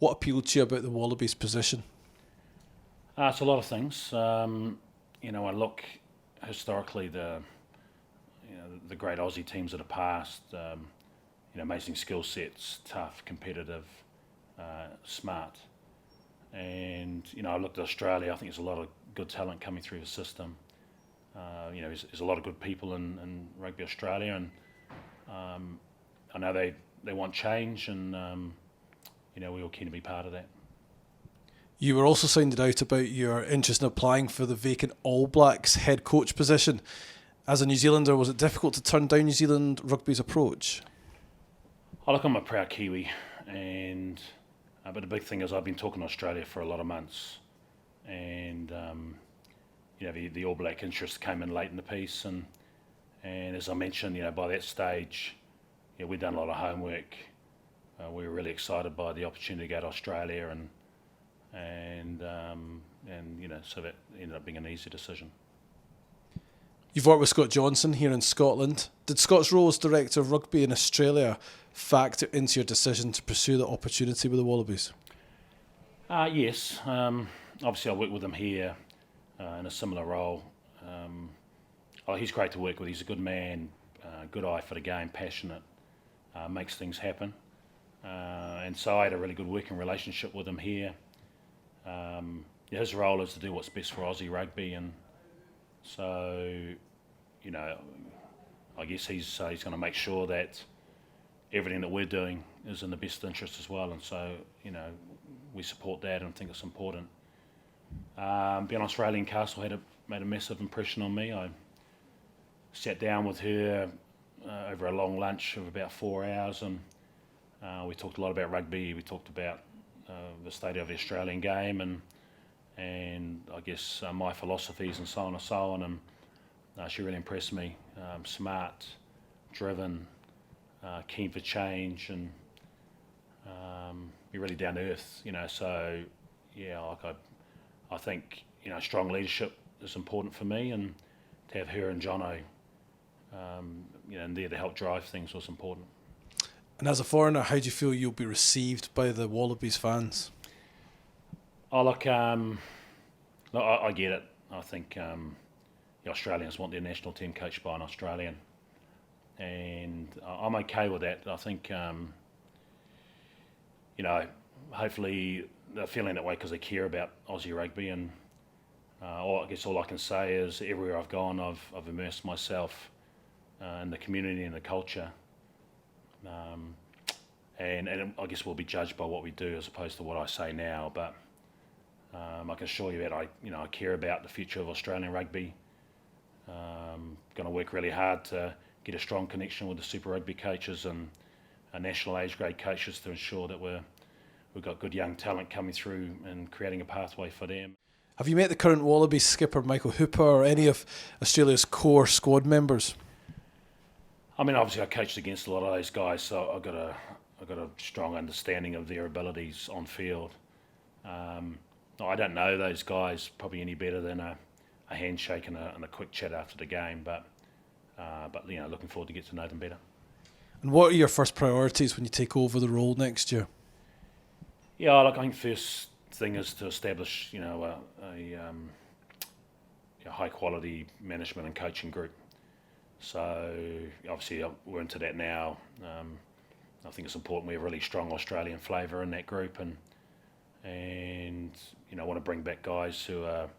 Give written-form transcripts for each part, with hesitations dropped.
What appealed to you about the Wallabies position? It's a lot of things. I look historically the great Aussie teams of the past. Amazing skill sets, tough, competitive, smart. And I looked at Australia. I think there's a lot of good talent coming through the system. There's a lot of good people in Rugby Australia, and I know they want change, and we all keen to be part of that. You were also sounded out about your interest in applying for the vacant All Blacks head coach position. As a New Zealander, was it difficult to turn down New Zealand rugby's approach? I'm a proud Kiwi, and but the big thing is I've been talking to Australia for a lot of months, and the All Black interest came in late in the piece, and as I mentioned, by that stage, we'd done a lot of homework. We were really excited by the opportunity to go to Australia, and so that ended up being an easy decision. You've worked with Scott Johnson here in Scotland. Did Scott's role as Director of Rugby in Australia factor into your decision to pursue the opportunity with the Wallabies? Yes. Obviously, I worked with him here in a similar role. He's great to work with. He's a good man, good eye for the game, passionate, makes things happen. And so I had a really good working relationship with him here. His role is to do what's best for Aussie rugby, and so I guess he's going to make sure that everything that we're doing is in the best interest as well, and so we support that and think it's important. Being Australian Castle made a massive impression on me. I sat down with her over a long lunch of about 4 hours, and we talked a lot about rugby. We talked about the state of the Australian game, and I guess my philosophies and so on and so on. And she really impressed me. Smart, driven, keen for change, and be really down to earth. So I think strong leadership is important for me, and to have her and Jono, there to help drive things was important. And as a foreigner, how do you feel you'll be received by the Wallabies fans? I get it. I think the Australians want their national team coached by an Australian, and I'm okay with that. I think hopefully they're feeling that way because they care about Aussie rugby, and I guess all I can say is everywhere I've gone, I've immersed myself in the community and the culture. And I guess we'll be judged by what we do as opposed to what I say now. But I can assure you that I care about the future of Australian rugby. Going to work really hard to get a strong connection with the Super Rugby coaches and national age grade coaches to ensure that we've got good young talent coming through and creating a pathway for them. Have you met the current Wallabies skipper Michael Hooper or any of Australia's core squad members? Obviously I coached against a lot of those guys, so I've got a strong understanding of their abilities on field. I don't know those guys probably any better than a handshake and a quick chat after the game, but looking forward to get to know them better. And what are your first priorities when you take over the role next year? I think first thing is to establish a high quality management and coaching group. So obviously we're into that now. I think it's important we have really strong Australian flavour in that group, and I want to bring back guys who are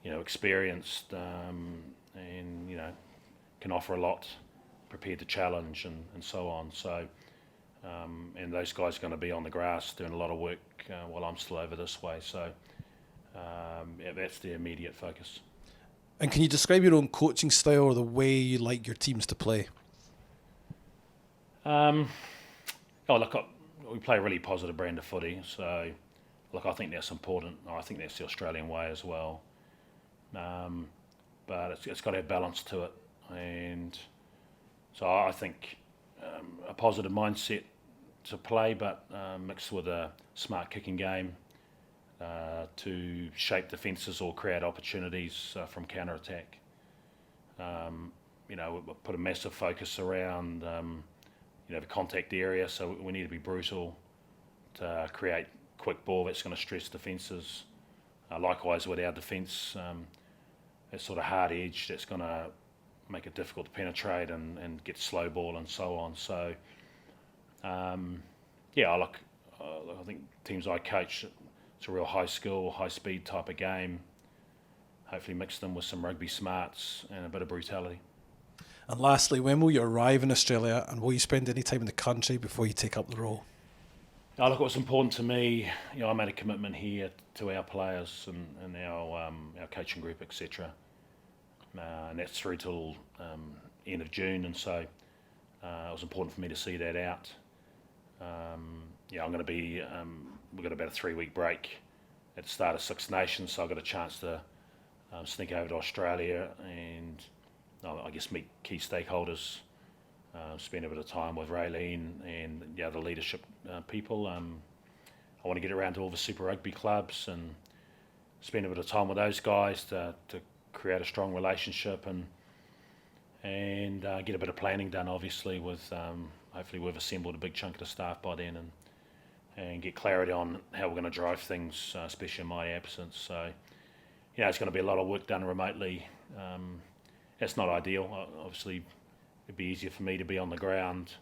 experienced and can offer a lot, prepared to challenge and so on. So and those guys are going to be on the grass doing a lot of work while I'm still over this way. So that's the immediate focus. And can you describe your own coaching style or the way you like your teams to play? We play a really positive brand of footy, so I think that's important. I think that's the Australian way as well. But it's got to have balance to it, and so I think a positive mindset to play, but mixed with a smart kicking game to shape defences or create opportunities from counter-attack. We put a massive focus around the contact area, so we need to be brutal to create quick ball that's going to stress defences. Likewise with our defence, that sort of hard edge that's going to make it difficult to penetrate and get slow ball and so on. So, I think teams I coach, it's a real high skill, high speed type of game. Hopefully mix them with some rugby smarts and a bit of brutality. And lastly, when will you arrive in Australia, and will you spend any time in the country before you take up the role? Look, what's important to me, I made a commitment here to our players and our coaching group, etc. And that's through till end of June, and so it was important for me to see that out. I'm going to be, we've got about a 3-week break at the start of Six Nations, so I've got a chance to sneak over to Australia and I guess meet key stakeholders, spend a bit of time with Raylene and the other leadership people. I want to get around to all the Super Rugby clubs and spend a bit of time with those guys to create a strong relationship and get a bit of planning done, obviously, with hopefully we've assembled a big chunk of the staff by then and get clarity on how we're going to drive things, especially in my absence. So, it's going to be a lot of work done remotely. That's not ideal. Obviously, it'd be easier for me to be on the ground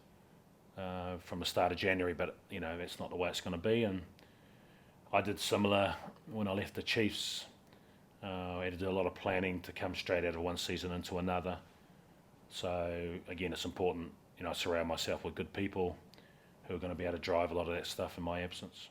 from the start of January, but that's not the way it's going to be. And I did similar when I left the Chiefs. I had to do a lot of planning to come straight out of one season into another. So again, it's important, I surround myself with good people who are going to be able to drive a lot of that stuff in my absence.